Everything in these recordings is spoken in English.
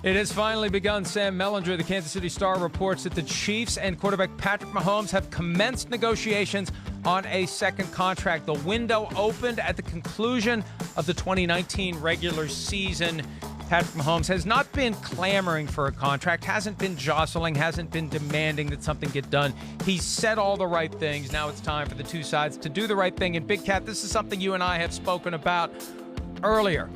It has finally begun. Sam Mellinger, the Kansas City Star, reports that the Chiefs and quarterback Patrick Mahomes have commenced negotiations on a second contract. The window opened at the conclusion of the 2019 regular season. Patrick Mahomes has not been clamoring for a contract, hasn't been jostling, hasn't been demanding that something get done. He's said all the right things. Now it's time for the two sides to do the right thing. And Big Cat, this is something you and I have spoken about earlier.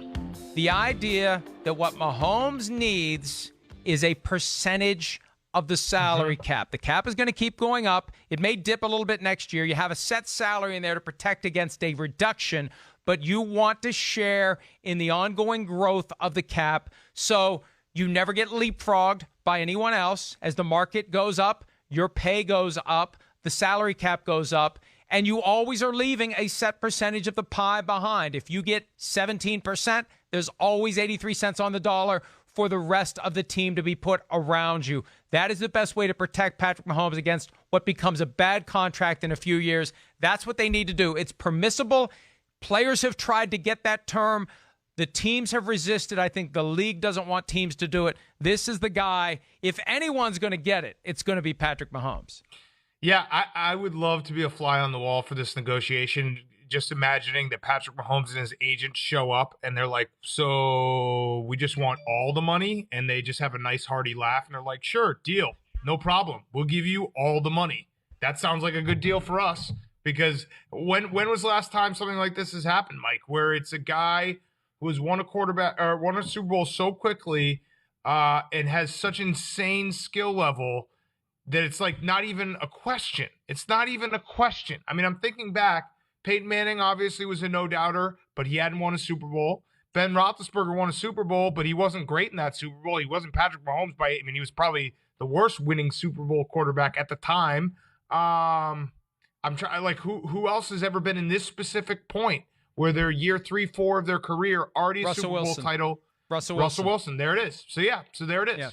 The idea that what Mahomes needs is a percentage of the salary cap. The cap is going to keep going up. It may dip a little bit next year. You have a set salary in there to protect against a reduction, but you want to share in the ongoing growth of the cap so you never get leapfrogged by anyone else. As the market goes up, your pay goes up, the salary cap goes up, and you always are leaving a set percentage of the pie behind. If you get 17%, there's always 83 cents on the dollar for the rest of the team to be put around you. That is the best way to protect Patrick Mahomes against what becomes a bad contract in a few years. That's what they need to do. It's permissible. Players have tried to get that term. The teams have resisted. I think the league doesn't want teams to do it. This is the guy. If anyone's going to get it, it's going to be Patrick Mahomes. Yeah, I would love to be a fly on the wall for this negotiation. Just imagining that Patrick Mahomes and his agent show up and they're like, so we just want all the money, and they just have a nice hearty laugh and they're like, sure, deal, no problem. We'll give you all the money. That sounds like a good deal for us, because when was the last time something like this has happened, Mike, where it's a guy who has won a Super Bowl so quickly and has such insane skill level that it's like not even a question. It's not even a question. I mean, I'm thinking back. Peyton Manning obviously was a no-doubter, but he hadn't won a Super Bowl. Ben Roethlisberger won a Super Bowl, but he wasn't great in that Super Bowl. He wasn't Patrick Mahomes he was probably the worst winning Super Bowl quarterback at the time. I'm trying, like, who else has ever been in this specific point where they're year 3, 4 of their career, already a Super Bowl title? Russell Wilson. There it is. So there it is. Yeah.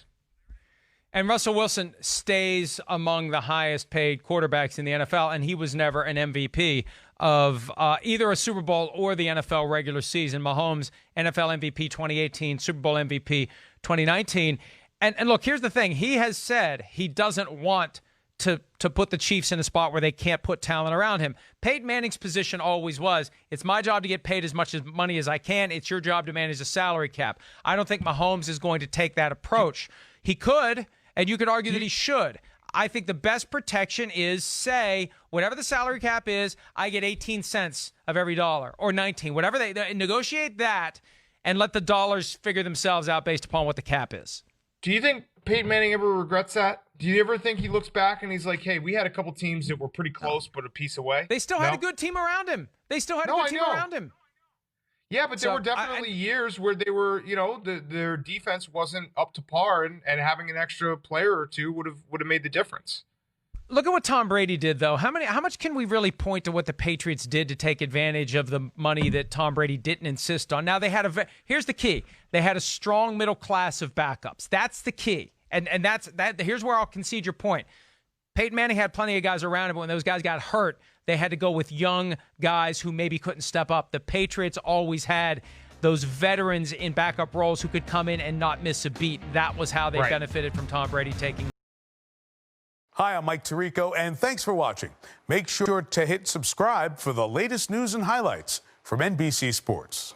And Russell Wilson stays among the highest paid quarterbacks in the NFL, and he was never an MVP of either a Super Bowl or the NFL regular season. Mahomes, NFL MVP 2018, Super Bowl MVP 2019. And look, here's the thing. He has said he doesn't want to put the Chiefs in a spot where they can't put talent around him. Peyton Manning's position always was, it's my job to get paid as much money as I can. It's your job to manage the salary cap. I don't think Mahomes is going to take that approach. He could, and you could argue that he should. I think the best protection is, say, whatever the salary cap is, I get 18 cents of every dollar, or 19, whatever they negotiate that, and let the dollars figure themselves out based upon what the cap is. Do you think Peyton Manning ever regrets that? Do you ever think he looks back and he's like, hey, we had a couple teams that were pretty close, but a piece away? They still had a good team around him. Yeah, but there were definitely years where they were, their defense wasn't up to par, and having an extra player or two would have made the difference. Look at what Tom Brady did, though. How much can we really point to what the Patriots did to take advantage of the money that Tom Brady didn't insist on? Now here's the key: they had a strong middle class of backups. That's the key, and here's where I'll concede your point. Peyton Manning had plenty of guys around him, but when those guys got hurt, they had to go with young guys who maybe couldn't step up. The Patriots always had those veterans in backup roles who could come in and not miss a beat. That was how they benefited from Tom Brady taking. Hi, I'm Mike Tirico, and thanks for watching. Make sure to hit subscribe for the latest news and highlights from NBC Sports.